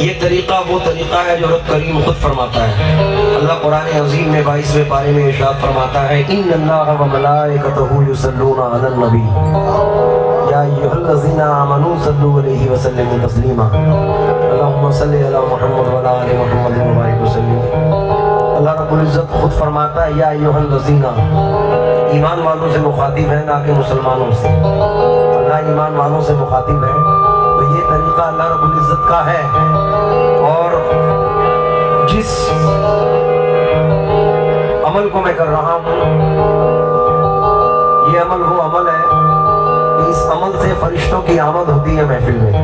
ये तरीक़ा वो तरीक़ा है जो रब करीम खुद फरमाता है। अल्लाह कुरान अज़ीम में 22वें पारे में इरशाद फरमाता है, इन्नल्लाह व मलाइकतहू युसल्लूना अलन नबी या अय्युहल्लज़ीना आमनू सल्लू अलैहि व सल्लिमू तस्लीमा अल्लाहुम्मा सल्लि अला मुहम्मद व अला आलि मुहम्मद व बारिक वसल्लिम। अल्लाह रब्बुल इज़्ज़त खुद फरमाता है, या अय्युहल्लज़ीना, ईमान वालों से मुखातिब है, ना कि मुसलमानों से। अल्लाह ईमान वालों से मुखातिब है, तो ये तरीका अल्लाह रब्बुल इज़्ज़त का है। और जिस अमल को मैं कर रहा हूँ, ये अमल वो अमल है कि इस अमल से फरिश्तों की आमद होती है महफिल में।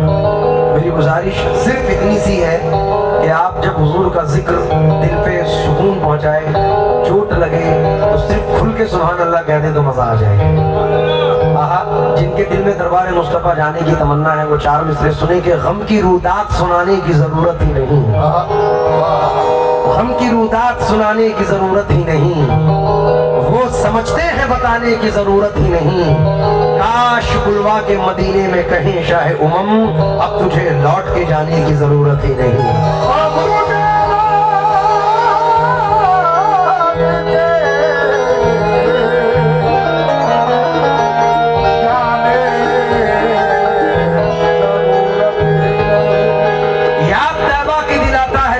मेरी गुजारिश सिर्फ इतनी सी है कि आप जब हुजूर का जिक्र दिल पे सुकून पहुंचाए, चोट लगे, तो सिर्फ खुल के सुभान अल्लाह कह दे तो मजा आ जाए। आहा, जिनके दिल में दरबार मुस्तफा जाने की तमन्ना है वो चार मिसरे सुने कि गम की रूदात सुनाने की जरूरत ही नहीं, गम की रूदात सुनाने की जरूरत ही नहीं, वो समझते हैं बताने की जरूरत ही नहीं। काश बुलवा के मदीने में कहीं शाह उमम, अब तुझे लौट के जाने की जरूरत ही नहीं।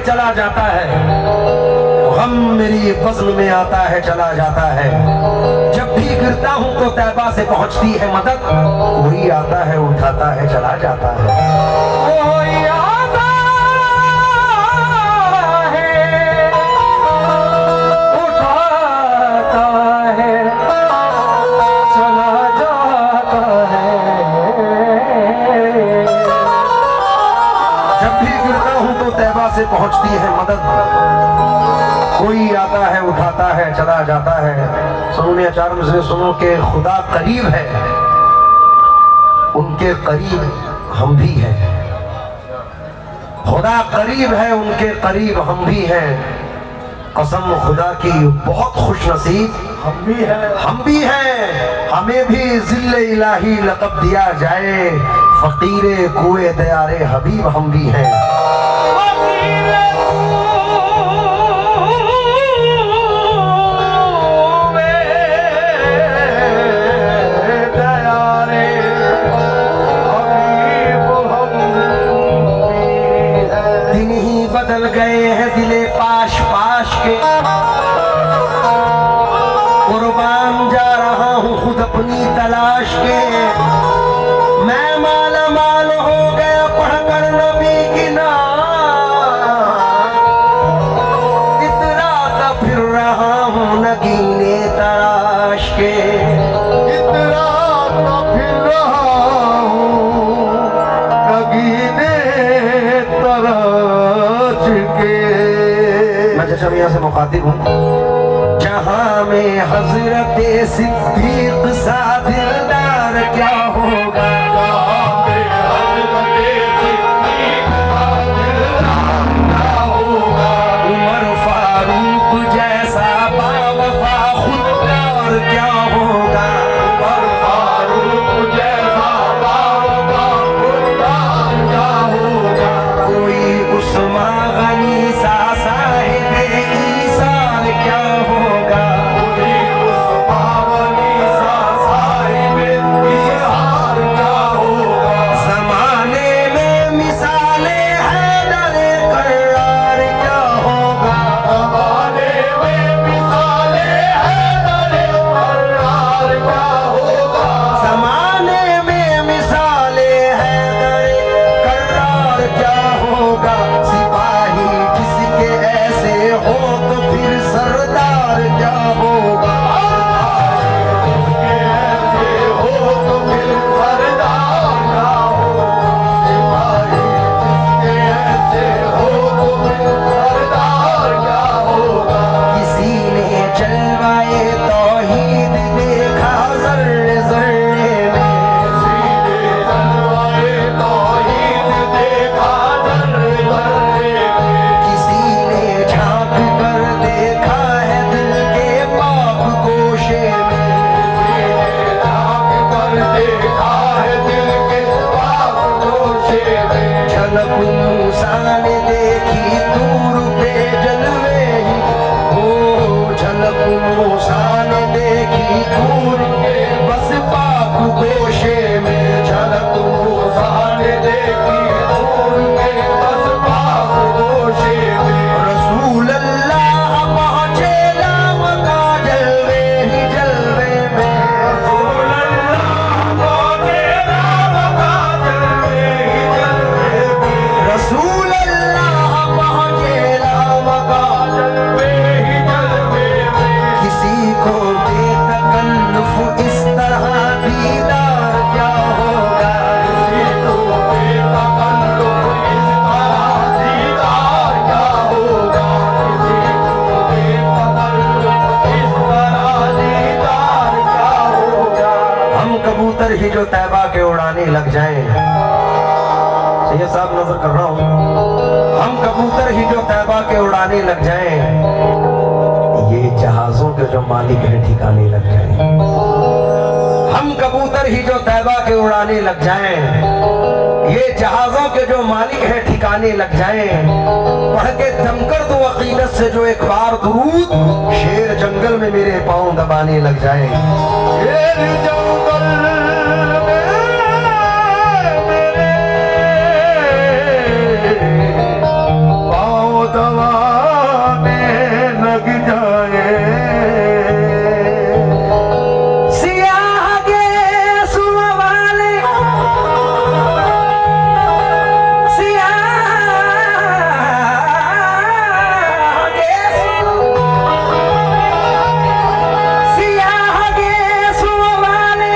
चला जाता है, गम मेरी बज़्म में आता है, चला जाता है। जब भी गिरता हूँ तो तैबा से पहुँचती है मदद, कोई आता है उठाता है, चला जाता है। कोई आता है उठाता है, चला जाता है। जब भी गिरता हूँ तो तैबा से पहुंचती है मदद, कोई आता है उठाता है, चला जाता है। सुनो चार मिसरे सुनो के खुदा करीब है, उनके करीब हम भी हैं। खुदा करीब है, उनके करीब हम भी हैं। कसम खुदा की बहुत खुश नसीब हम भी हैं, हम भी हैं। हमें भी जिल्ले इलाही लक़ब दिया जाए, फकीरे कुए दयारे हबीब हम भी हैं। दिन ही बदल गए हैं दिले पाश पाश के, कुर्बान जा रहा हूँ खुद अपनी तलाश के। मैं माला माल हो गया पढ़कर नबी की नाम, इतराता फिर रहा हूँ नगीने तराश के, इतराता फिर रहा हूँ नगीने तराश के। मैं जैसा यहाँ से मुखातिब हूँ, जहाँ में हजरत सिद्दीक सा दिलदार क्या होगा, उमर फारूक जैसा बावफा खुददार क्या होगा, उमर फारूक जैसा बावफा खुददार क्या होगा। कोई उस्मान गनी सा साहिब ईसार क्या होगा, कोई उस्मान गनी सा साहिब ईसार क्या तैबा के उड़ाने लग जाएं, ये जहाजों के जो मालिक हैं ठिकाने लग जाएं। हम कबूतर ही जो तैबा के उड़ाने लग जाएं, ये जहाजों के जो मालिक हैं ठिकाने लग जाएं। पढ़ के दमकर दो अकीदत से जो एक बार दुरूद, शेर जंगल में मेरे पांव दबाने लग जाएं। शेर जंगल दबाने लग जाए। सियाह के सुन वाले, सियाह के सुन वाले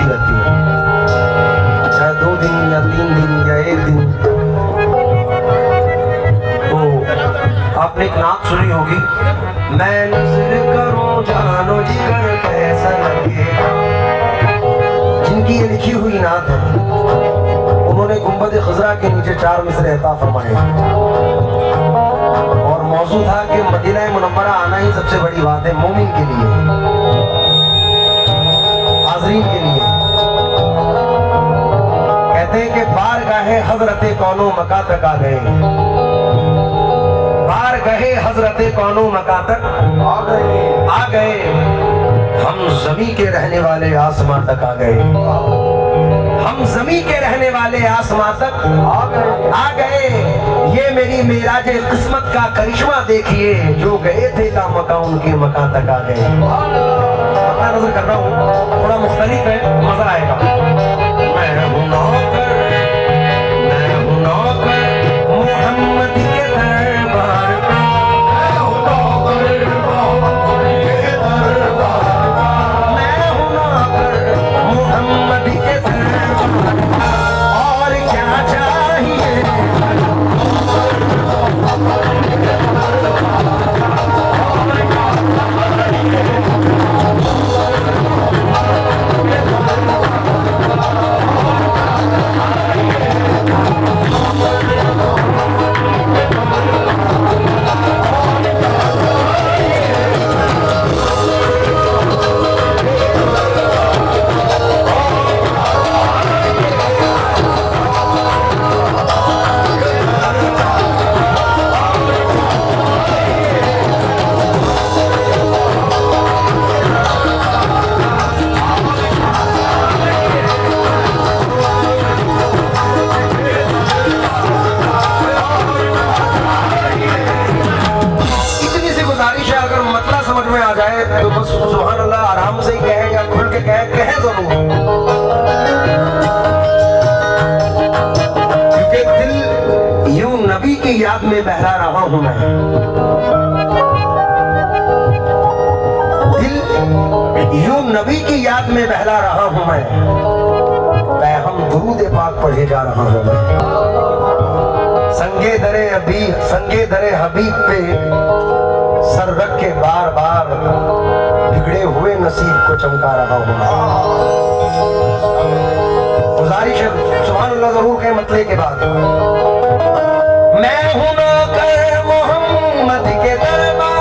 होती रहती है, चाहे 2 दिन या 3 दिन या 1 दिन। तो आपने एक नात सुनी होगी, मैं नज़र करूं जानो जिगर कैसा लगेगा। जिनकी ये लिखी हुई नात है, उन्होंने गुंबद खजरा के नीचे 4 मिसरे अता फरमाए और मौजू था कि मदीना मुनव्वरा आना ही सबसे बड़ी बात है मोमिन के लिए, हाज़रीन के लिए। कहते हैं कि बार गाहे हजरते कौनो मका तक आ गए, बार गए हजरते कौनो मका तक आ गए, हम जमी के रहने वाले आसमां तक आ गए, हम जमी के रहने वाले आसमां तक आ गए। ये मेरी मेराज किस्मत का करिश्मा देखिए, जो गए थे ला मका उनके मका तक आ गए। अपना नजर कर रहा हूँ, थोड़ा मुख्तलिफ है, मजा आएगा। मैं हूं नौकर, मैं हूं नौकर मोहम्मद के दरबार का, मैं हूं नौकर मोहम्मद के दरबार का, और क्या चाहिए। तो बस सुभान अल्लाह आराम से ही कहे या खुल के कहे जरूर, क्योंकि दिल यूं नबी की याद में बहला रहा हूं मैं, दिल यूं नबी की याद में बहला रहा हूं मैं हम दुरूद पाक पढ़े जा रहा हूं मैं। संगे दरे हबीब पे सर रख के बार बार बिगड़े हुए नसीब को चमका रहा हूं। गुजारिश है सुभान अल्लाह जरूर कहें मतले के बाद। मैं हूं नौकर मोहम्मद के दरबार,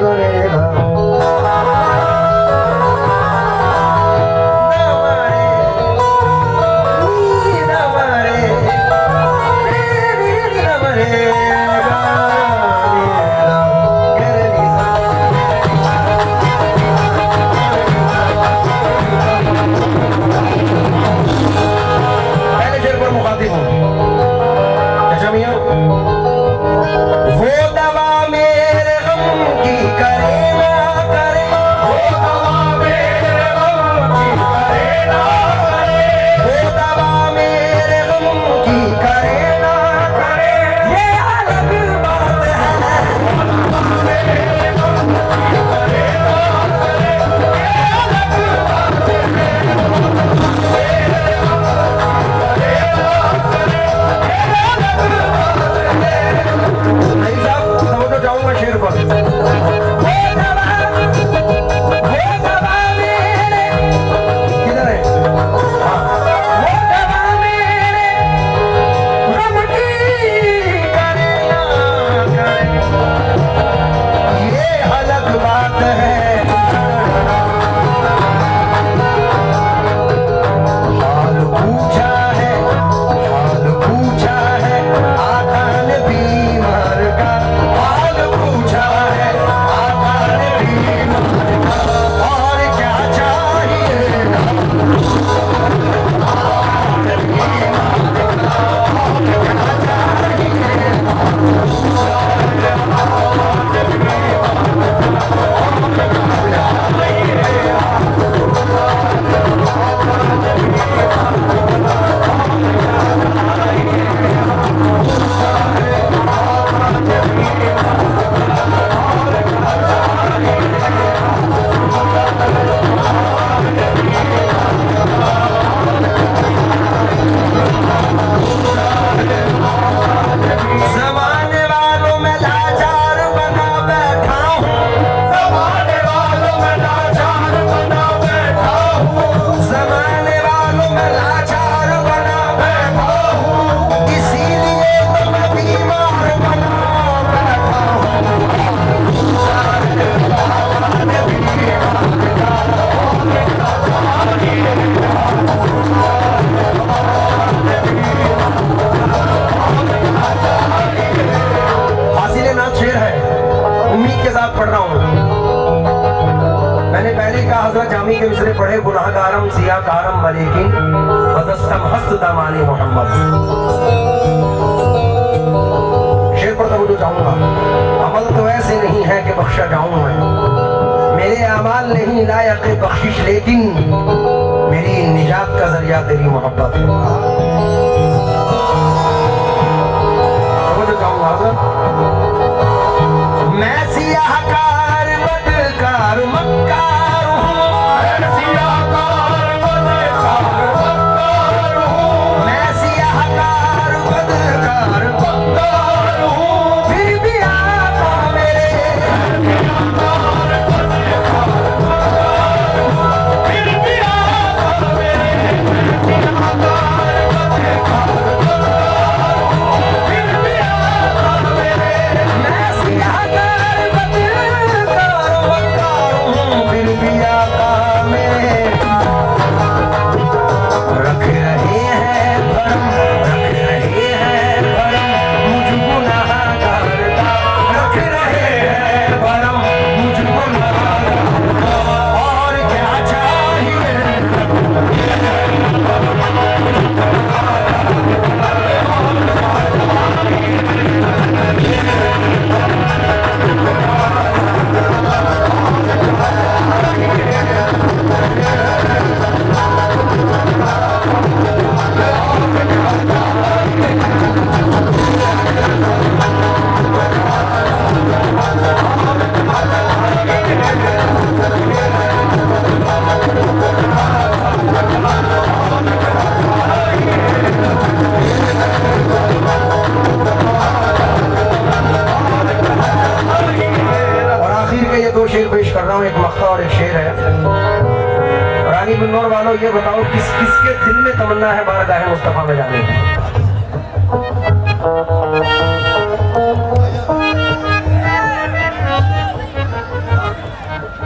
करेगा। जामी के मिसरे पढ़े गुनाहगारम सियाकारम मलेकिन बदस्तम हस्त दामानी मोहम्मद। शेर पर तवज्जो चाहूंगा। अमल तो ऐसे नहीं है कि बख्शा जाऊं मैं, मेरे अमाल नहीं लायक बख्शिश, लेकिन मेरी निजात का जरिया तेरी मोहब्बत है। तवज्जो चाहूंगा। मैं सियाकार बदकार मक्कार हूँ, मैं सियाकार बदकार मक्कार हूँ, फिर भी आका मेरे एक मक्ता और एक शेर है। रानी बिन्नौर वालों ये बताओ किसके दिल में तमन्ना है बारगाह मुस्तफा में जाने की?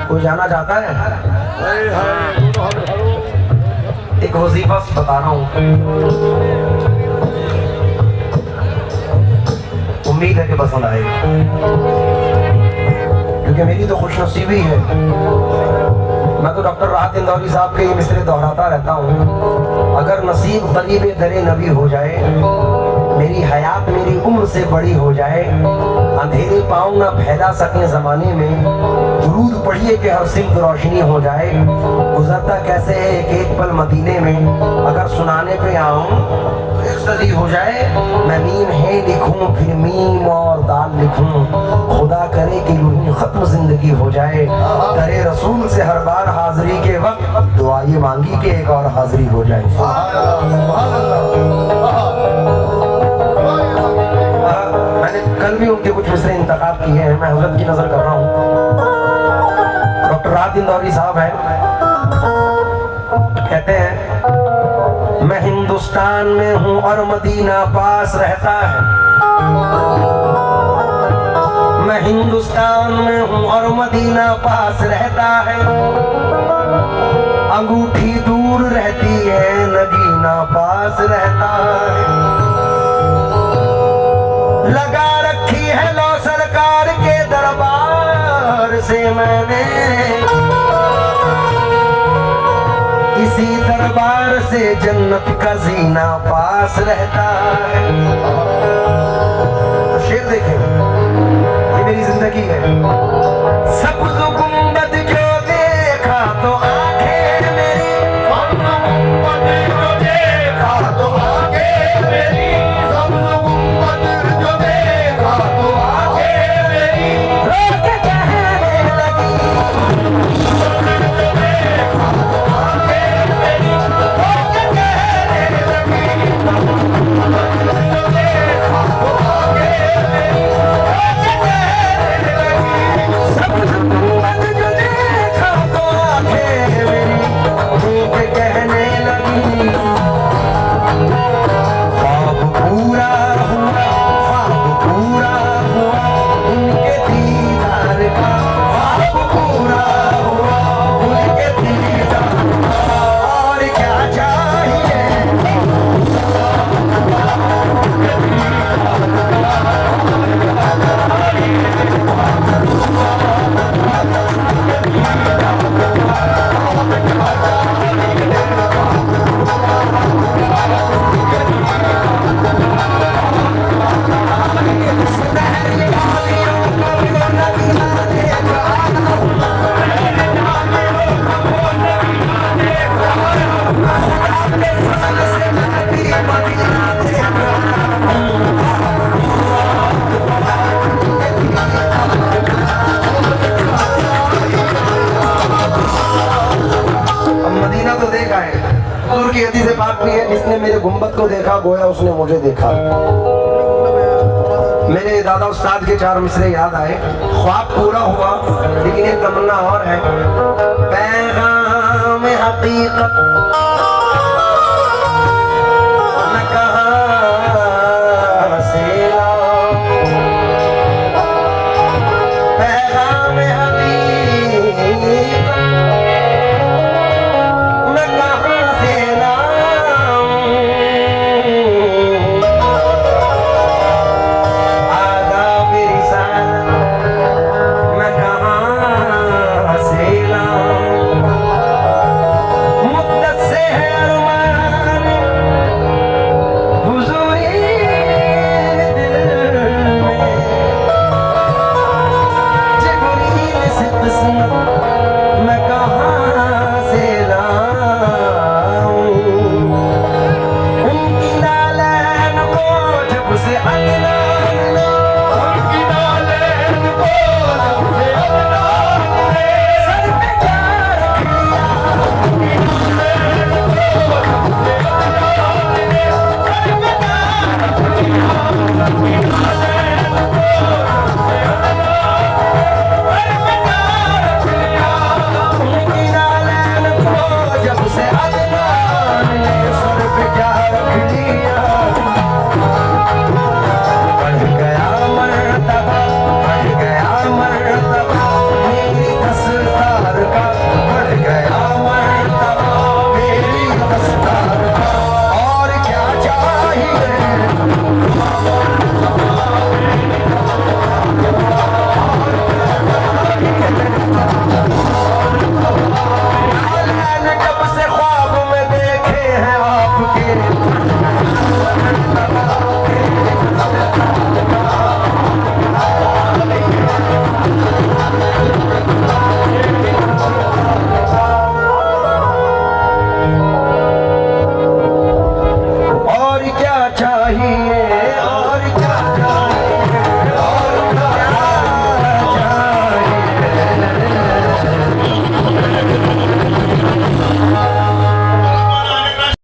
कोई जाना चाहता है? एक वजीफा बता रहा हूँ, उम्मीद है कि पसंद आएगा, क्योंकि मेरी तो खुशनसीबी है। मैं तो डॉक्टर राहत इंदौरी साहब के ये मिसरे दोहराता रहता हूँ। अगर नसीब करीब दरे नबी हो जाए, मेरी हयात मेरी उम्र से बड़ी हो जाए, अंधेरे पाँव ना फैला सके जमाने में, दुरूद पढ़िए कि हर सिमत रोशनी हो जाए। गुजरता कैसे है एक एक पल मदीने में, अगर सुनाने पे आऊं एक सदी हो जाए। मैं मीम है लिखूं फिर मीम और दाल लिखूं, खुदा करे कि यूं ही खत्म जिंदगी हो जाए। दरे रसूल से हर बार हाजिरी के वक्त दुआ ये मांगी कि एक और हाजिरी हो जाए। मैंने कल भी उनके कुछ मिसरे इंतखाब किए हैं, मैं हजरत की नजर कर रहा हूँ। डॉक्टर राहत इंदौरी साहब हैं, कहते हैं मैं हिंदुस्तान में हूँ और मदीना पास रहता है। मैं हिंदुस्तान में हूँ और मदीना पास रहता है। अंगूठी दूर रहती है, नगीना पास रहता है। लगा रखी है लो सरकार के दरबार से मैंने, इसी दरबार से जन्नत का जीना पास रहता है। तो शेर देखें, ये मेरी जिंदगी है। सब्ज़ गुंबद जो देखा तो आंखें मेरी, सब्ज़ गुंबद जो देखा तो आंखें मेरी, सब्ज़ गुंबद जो देखा तो आंखें मेरी रोक कहने लगी। जिसने मेरे गुंबद को देखा गोया उसने मुझे देखा। मेरे दादा उस्ताद के चार मिसरे याद आए। ख्वाब पूरा हुआ लेकिन एक तमन्ना और है,